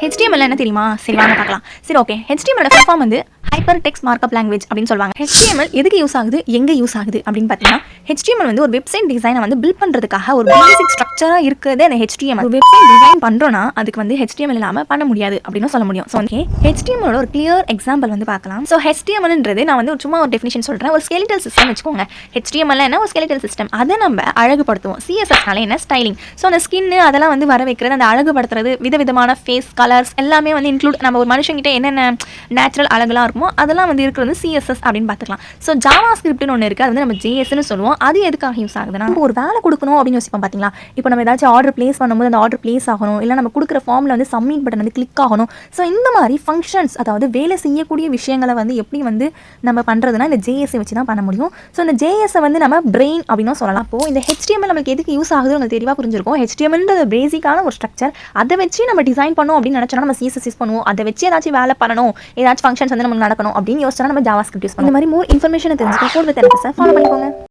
HTML என்ன தெரியுமா? சரி வாங்க பார்க்கலாம். சரி ஓகே. HTML ஃபுல் ஃபார்ம் வந்து ஹைப்பர் டெக்ஸ்ட் மார்க்அப் லாங்குவேஜ் அப்படின்னு சொல்லுவாங்க. HTML எதுக்கு யூஸ் ஆகுது, எங்கே யூஸ் ஆகுது அப்படின்னு பார்த்தீங்கன்னா, HTML வந்து ஒரு வெப்சைட் டிசைனை வந்து பில்ட் பண்ணுறதுக்காக ஒரு பேசிக் ஸ்ட்ரக்சராக இருக்கிறதே அந்த HTML. ஒரு வெப்சைட் டிசைன் பண்ணுறோன்னா அதுக்கு வந்து HTML இல்லாமல் பண்ண முடியாது அப்படின்னு சொல்ல முடியும். ஸோ ஓகே, HTML ஒரு கிளியர் எக்ஸாம்பிள் வந்து பார்க்கலாம். ஸோ HTMLன்றது நான் வந்து சும்மா ஒரு டெஃபினிஷன் சொல்கிறேன். ஒரு ஸ்கெலிட்டல் சிஸ்டம் வச்சுக்கோங்க. HTML என்ன ஒரு ஸ்கெலிட்டல் சிஸ்டம், அதை நம்ம அழகுபடுத்துவோம். CSSனால என்ன ஸ்டைலிங். ஸோ அந்த ஸ்கின்னு அதெல்லாம் வந்து வர வைக்கிறது, அந்த அழகுபடுத்துறது, விதவிதமான ஃபேஸ் கலர்ஸ் எல்லாமே வந்து இன்க்ளூட் நம்ம ஒரு மனுஷங்கிட்ட என்னென்ன நேச்சுரல் அழகுலாம் இருக்குமோ அதெல்லாம் வந்து இருக்கிறது CSS அப்படின்னு பார்த்துக்கலாம். ஸோ ஜாவா ஸ்கிரிப்ட்னு ஒன்று இருக்குது, அது வந்து நம்ம JSன்னு சொல்லுவோம். அது எதுக்காக யூஸ் ஆகுதுன்னா, நம்ம ஒரு வேலை கொடுக்கணும் அப்படின்னு யோசிப்போம் பார்த்தீங்களா. இப்போ நம்ம ஏதாச்சும் ஆர்டர் பிளேஸ் பண்ணும்போது அந்த ஆர்டர் பிளேஸ் ஆகணும், இல்லை நம்ம கொடுக்குற ஃபார்மில் வந்து சப்மிட் பட்டன் வந்து கிளிக் ஆகணும். ஸோ இந்த மாதிரி ஃபங்க்ஷன்ஸ், அதாவது வேலை செய்யக்கூடிய விஷயங்களை வந்து எப்படி வந்து நம்ம பண்ணுறதுனா இந்த JS வச்சு தான் பண்ண முடியும். ஸோ இந்த JS வந்து நம்ம பிரெயின் அப்படின்னு சொல்லலாம். அப்போது இந்த HTML நம்மளுக்கு எதுக்கு யூஸ் ஆகுது உங்களுக்கு தெளிவாக புரிஞ்சிருக்கும். HTMLன்றது பேசிக்கான ஒரு ஸ்ட்ரக்சர், அதை வச்சு நம்ம டிசைன் பண்ணோம் அப்படின்னு நினச்சோன்னா நம்ம CSS யூஸ் பண்ணுவோம். அதை வச்சு ஏதாச்சும் வேலை பண்ணணும், ஏதாச்சும் ஃபங்க்ஷன்ஸ் வந்து நமக்கு நடக்கணும் அப்படின்னு யோசிச்சோன்னா நம்ம ஜாவா ஸ்கிரிப்ட் யூஸ் பண்ணுவோம். இந்த மாதிரி மோர் இன்ஃபர்மேஷனை தெரிஞ்சுக்க கோட் வித் LSS ஃபாலோ பண்ணிக்கோங்க.